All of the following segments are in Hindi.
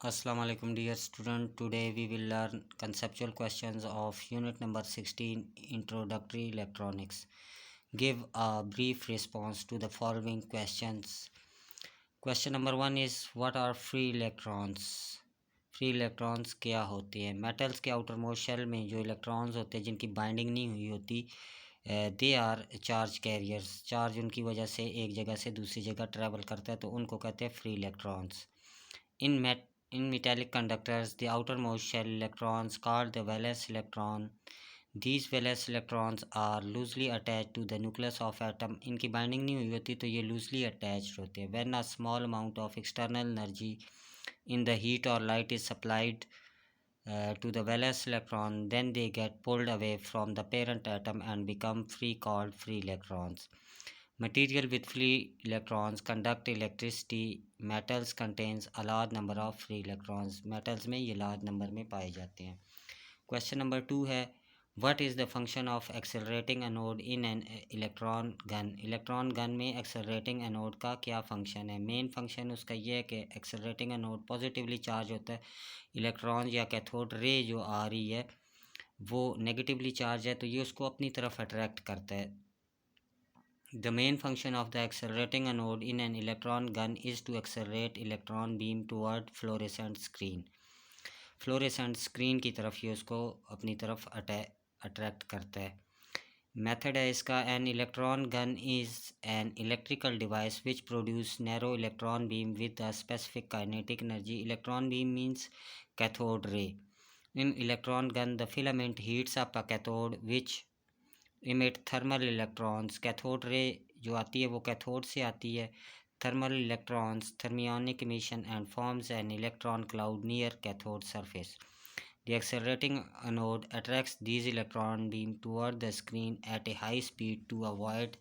Assalamu alaikum dear student. Today we will learn conceptual questions of unit number 16 introductory electronics. Give a brief response to the following questions. Question number 1 is what are free electrons? Free electrons क्या होते हैं? मेटल्स के आउटर मोस्ट शेल में जो इलेक्ट्रॉन्स होते हैं जिनकी बाइंडिंग नहीं हुई होती they are charge carriers. Charge उनकी वजह से एक जगह से दूसरी जगह ट्रैवल करता है तो उनको कहते हैं free electrons. In metallic conductors, the outermost shell electrons called the valence electron. These valence electrons are loosely attached to the nucleus of atom. इनकी बाइंडिंग नहीं हुई होती तो ये loosely attached होते हैं. When a small amount of external energy in the heat or light is supplied to the valence electron, then they get pulled away from the parent atom and become free, called free electrons. Material with free electrons conduct electricity. Metals contains a large number of free electrons. Metals में ये large number में पाए जाते हैं. Question number 2 है what is the function of accelerating anode in an electron gun? Electron gun में accelerating anode का क्या function है? Main function उसका ये है कि accelerating anode positively charge होता है. Electron या cathode ray जो आ रही है वो negatively charge है तो ये उसको अपनी तरफ attract करता है. The main function of the accelerating anode in an electron gun is to accelerate electron beam toward fluorescent screen. Fluorescent screen की तरफ ये उसको अपनी तरफ अट्रैक्ट करता है. मेथड है इसका an electron gun is an electrical device which produce narrow electron beam with a specific kinetic energy. Electron beam means cathode ray. In electron gun the filament heats up a cathode which emit thermal electrons. Cathode ray जो आती है वो कैथोड से आती है. Thermal electrons thermionic emission and forms an electron cloud near cathode surface. The accelerating anode attracts these electron beam toward the screen at a high speed to avoid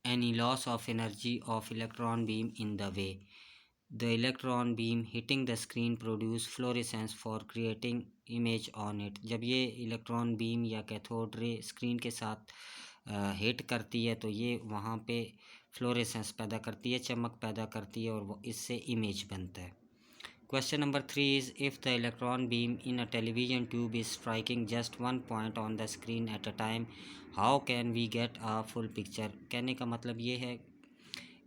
any loss of energy of electron beam in the way. The electron beam hitting the screen produce fluorescence for creating image on it. जब ये इलेक्ट्रॉन बीम या कैथोड रे स्क्रीन के साथ हिट करती है तो ये वहाँ पे फ्लोरेसेंस पैदा करती है, चमक पैदा करती है और इससे इमेज बनता है. Question number 3 is if the electron beam in a television tube is striking just one point on the screen at a time, how can we get a full picture? कहने का मतलब ये है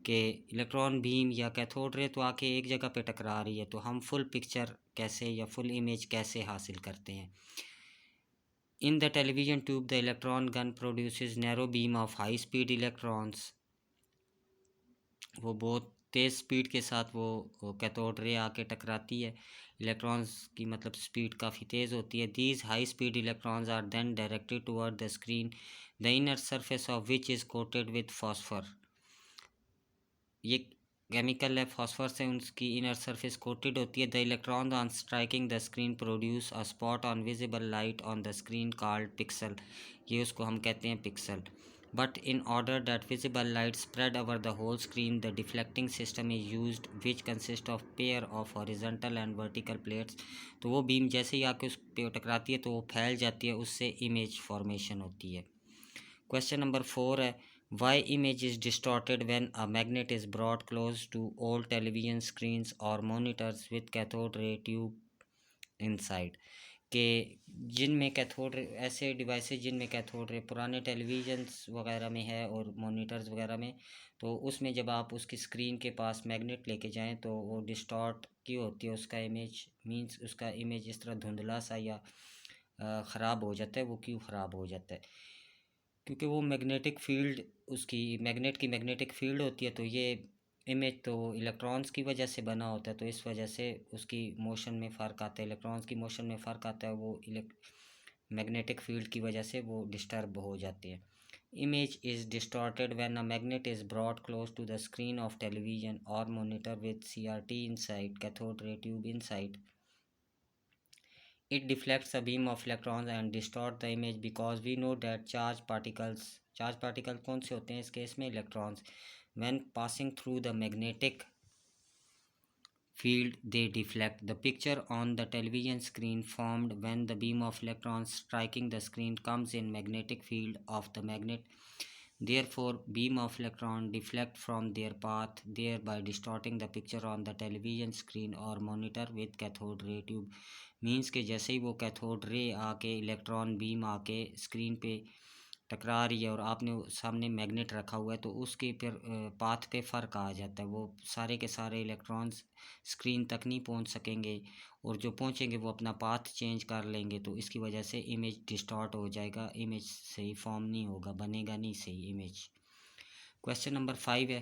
कि इलेक्ट्रॉन बीम या कैथोड रे तो आके एक जगह पे टकरा रही है तो हम फुल पिक्चर कैसे या फुल इमेज कैसे हासिल करते हैं. In the television tube the electron gun produces narrow beam of high speed electrons. वो बहुत तेज़ स्पीड के साथ वो कैथोड रे आके टकराती है. इलेक्ट्रॉन्स की मतलब स्पीड काफ़ी तेज़ होती है. These high speed electrons are then directed toward the screen the inner surface of which is coated with phosphor. ये केमिकल है फॉस्फर से उसकी इनर सरफेस कोटेड होती है. The electron on striking the screen produce a spot on visible light on the screen called pixel. ये उसको हम कहते हैं pixel. But in order that visible light spread over the whole screen the deflecting system is used which consist of pair of horizontal and vertical plates. तो वो बीम जैसे ही आके उस पर टकराती है तो वो फैल जाती है, उससे इमेज फॉर्मेशन होती है. क्वेश्चन नंबर 4 है why image is distorted when a magnet is brought close to old television screens or monitors with cathode ray tube inside. के जिनमें कैथोड ऐसे डिवाइसेस जिनमें कैथोड रे पुराने टेलीविजन्स वगैरह में है और मॉनिटर्स वगैरह में, तो उसमें जब आप उसकी स्क्रीन के पास मैग्नेट लेके जाएं तो वो डिस्टॉर्ट की होती है उसका इमेज. मींस उसका इमेज इस तरह धुंधला सा या ख़राब हो जाता है. वो क्यों ख़राब हो जाता है? क्योंकि वो मैग्नेटिक फील्ड उसकी मैग्नेट की मैग्नेटिक फील्ड होती है. तो ये इमेज तो इलेक्ट्रॉन्स की वजह से बना होता है तो इस वजह से उसकी मोशन में फ़र्क आता है. इलेक्ट्रॉन्स की मोशन में फ़र्क आता है. वो मैग्नेटिक फील्ड की वजह से वो डिस्टर्ब हो जाते हैं. Image is distorted when a magnet is brought close to the screen of television और monitor with CRT inside cathode ray tube inside. It deflects a beam of electrons and distort the image because we know that charged particles कौन से होते हैं इस केस में? Electrons. when passing through the magnetic field they deflect. The picture on the television screen formed when the beam of electrons striking the screen comes in magnetic field of the magnet. Therefore, beam of electron deflect from their path, thereby distorting the picture on the television screen or monitor with cathode ray tube. Means के जैसे ही वो कैथोड रे आके इलेक्ट्रॉन बीम आके स्क्रीन पे टकरा रही है और आपने सामने मैग्नेट रखा हुआ है तो उसके फिर पाथ पे फ़र्क आ जाता है। वो सारे के सारे इलेक्ट्रॉन्स स्क्रीन तक नहीं पहुंच सकेंगे और जो पहुंचेंगे वो अपना पाथ चेंज कर लेंगे, तो इसकी वजह से इमेज डिस्टॉर्ट हो जाएगा, इमेज सही फॉर्म नहीं होगा, बनेगा नहीं सही इमेज। क्वेश्चन नंबर 5 है,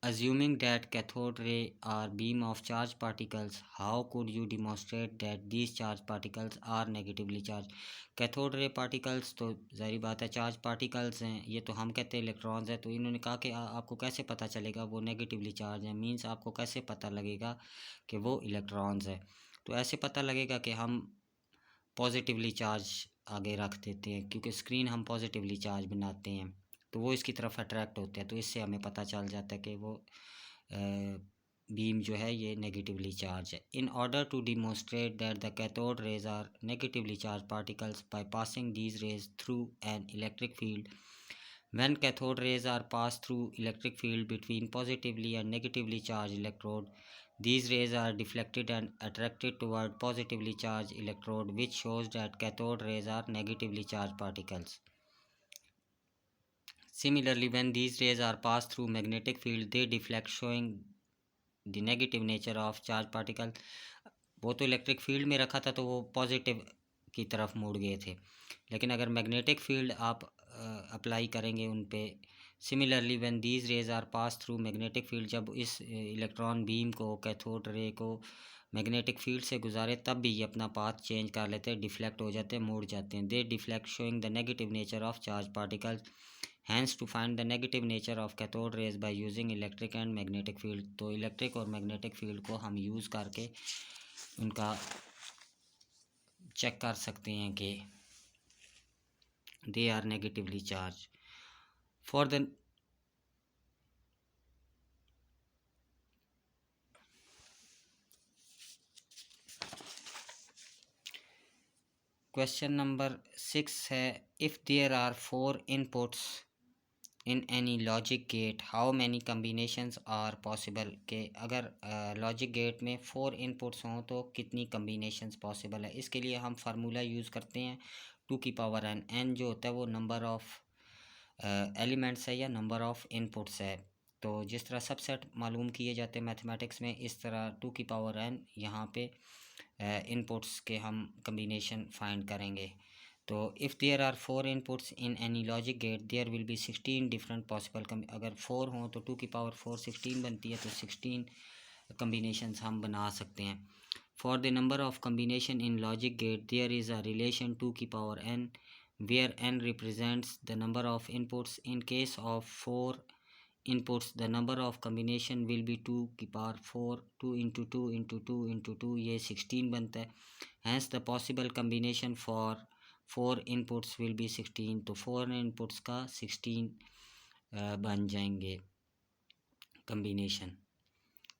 assuming that cathode ray are beam of charged particles, how could you demonstrate that these charged particles are negatively charged? Cathode ray particles तो ज़ाहिर बात है चार्ज पार्टिकल्स हैं, ये तो हम कहते हैं इलेक्ट्रॉन्स हैं, तो इन्होंने कहा कि आपको कैसे पता चलेगा वो नेगेटिवली चार्ज है, मींस आपको कैसे पता लगेगा कि वो इलेक्ट्रॉन्स है। तो ऐसे पता लगेगा कि हम पॉजिटिवली चार्ज आगे रख देते हैं, क्योंकि स्क्रीन हम पॉजिटिवली चार्ज बनाते हैं तो वो इसकी तरफ अट्रैक्ट होते हैं, तो इससे हमें पता चल जाता है कि वो बीम जो है ये नेगेटिवली चार्ज है। In order to demonstrate that the cathode rays are negatively charge particles by passing these rays through an electric field, when cathode rays are passed through electric field between positively and negatively charged electrode, these rays are deflected and attracted toward positively charged electrode, which shows that cathode rays are negatively charged particles. Similarly, when these rays are passed through magnetic field, they deflect, showing the negative nature of charged particle. वो तो इलेक्ट्रिक फील्ड में रखा था तो वो पॉजिटिव की तरफ मुड़ गए थे, लेकिन अगर मैग्नेटिक फील्ड आप अप्लाई करेंगे उन पे, similarly when these rays are pass through magnetic field, जब इस इलेक्ट्रॉन बीम को कैथोड रे को मैग्नेटिक फील्ड से गुजारे तब भी ये अपना पाथ चेंज कर लेते हैं, डिफ्लेक्ट हो जाते हैं, मुड़ जाते हैं। They deflect showing the negative nature of charge particles, hence to find the negative nature of cathode rays by using electric and magnetic field. तो इलेक्ट्रिक और मैग्नेटिक फील्ड को हम यूज़ करके उनका चेक कर सकते हैं कि they are negatively charged. For the question number 6 है, if there are 4 inputs in any logic gate, how many combinations are possible? के अगर लॉजिक गेट में 4 इनपुट्स हों तो कितनी कम्बिनेशंस पॉसिबल है। इसके लिए हम फार्मूला यूज़ करते हैं 2 की पावर n। n जो होता है वो नंबर ऑफ़ एलिमेंट्स है या नंबर ऑफ़ इनपुट्स है। तो जिस तरह सबसेट मालूम किए जाते हैं मैथमेटिक्स में, इस तरह 2 की पावर n यहाँ पे इनपुट्स के हम कम्बिनेशन फाइंड करेंगे। तो if there are 4 inputs in any logic gate there will be 16 different possible, अगर 4 हों तो 2 की पावर 4 16 बनती है, तो 16 कम्बिनेशंस हम बना सकते हैं। For the number of combination in logic gate there is a relation 2 की power n, where n represents the number of inputs. In case of 4 inputs, the number of combination will be 2 की पावर 4, 2 into 2 into 2 into 2, ये 16 बनता है। Hence the possible combination for 4 inputs will be 16, तो 4 inputs का 16 बन जाएंगे combination।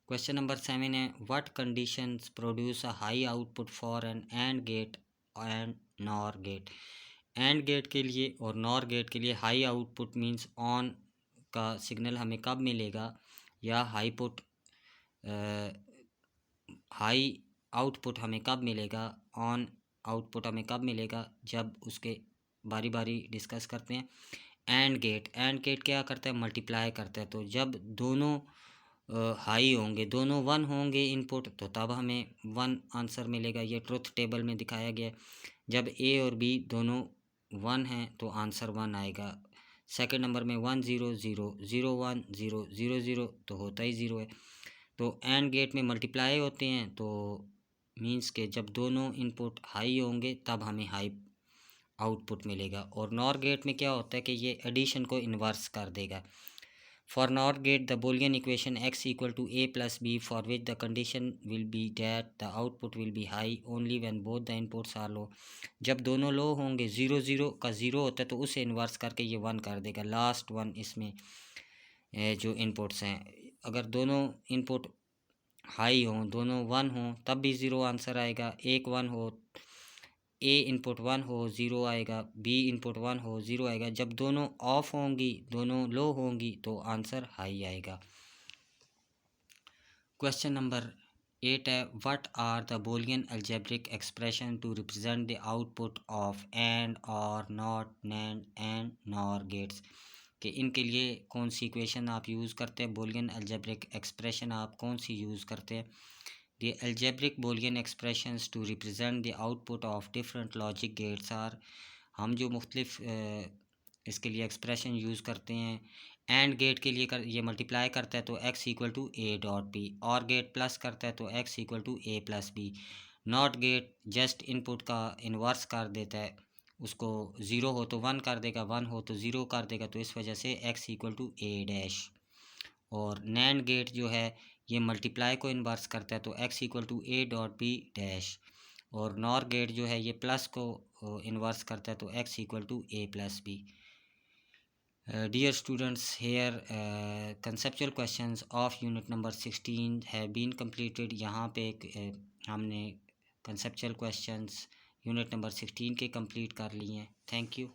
Question number 7 है, what conditions produce a high output for an AND gate and NOR gate? AND gate के लिए और नॉर गेट के लिए हाई आउटपुट मींस ऑन का सिग्नल हमें कब मिलेगा, या हाई आउटपुट हमें कब मिलेगा, ऑन आउटपुट हमें कब मिलेगा, जब उसके बारी बारी डिस्कस करते हैं। एंड गेट क्या करता है, मल्टीप्लाई करता है। तो जब दोनों हाई होंगे, दोनों 1 होंगे इनपुट, तो तब हमें 1 आंसर मिलेगा। ये ट्रुथ टेबल में दिखाया गया है। जब ए और बी दोनों 1 हैं तो आंसर 1 आएगा। सेकंड नंबर में 1 0 0 0 1 0 0 0 तो होता ही 0 है। तो एंड गेट में मल्टीप्लाई होते हैं, तो मींस के जब दोनों इनपुट हाई होंगे तब हमें हाई आउटपुट मिलेगा। और नॉर गेट में क्या होता है कि ये एडिशन को इन्वर्स कर देगा। For NOR gate, the Boolean equation x equal to a plus b, for which the condition will be that the output will be high only when both the inputs are low. जब दोनों लो होंगे, 0 0 का 0 होता है तो उसे इन्वर्स करके ये 1 कर देगा, लास्ट 1 इसमें जो इनपुट्स हैं। अगर दोनों इनपुट हाई हों, दोनों 1 हों, तब भी 0 आंसर आएगा। एक 1 हो, ए इनपुट 1 हो 0 आएगा, बी इनपुट 1 हो 0 आएगा। जब दोनों ऑफ होंगी, दोनों लो होंगी तो आंसर हाई आएगा। क्वेश्चन नंबर 8 है, what are the Boolean algebraic expression to represent the output of and or not NAND and NOR gates. कि इनके लिए कौन सी इक्वेशन आप यूज़ करते हैं, बूलियन अलजेब्रिक एक्सप्रेशन आप कौन सी यूज़ करते हैं। The algebraic Boolean expressions to represent the output of different logic gates are. हम जो मुख्तलिफ इसके लिए एक्सप्रेशन यूज़ करते हैं, एंड गेट के लिए ये मल्टीप्लाई करता है तो x equal to A dot B, OR gate plus करता है तो x equal to A plus B. NOT gate just input का इन्वर्स कर देता है, उसको 0 हो तो 1 कर देगा, 1 हो तो 0 कर देगा, तो इस वजह से x equal to A dash. और नैंड गेट जो है ये मल्टीप्लाई को इन्वर्स करता है तो x equal to A dot B dash. और नॉर गेट जो है ये प्लस को इन्वर्स करता है तो x equal to A plus B. Dear students, here conceptual questions of unit number 16 have been completed। यहाँ पे हमने conceptual questions unit number 16 के complete कर लिए हैं। Thank you।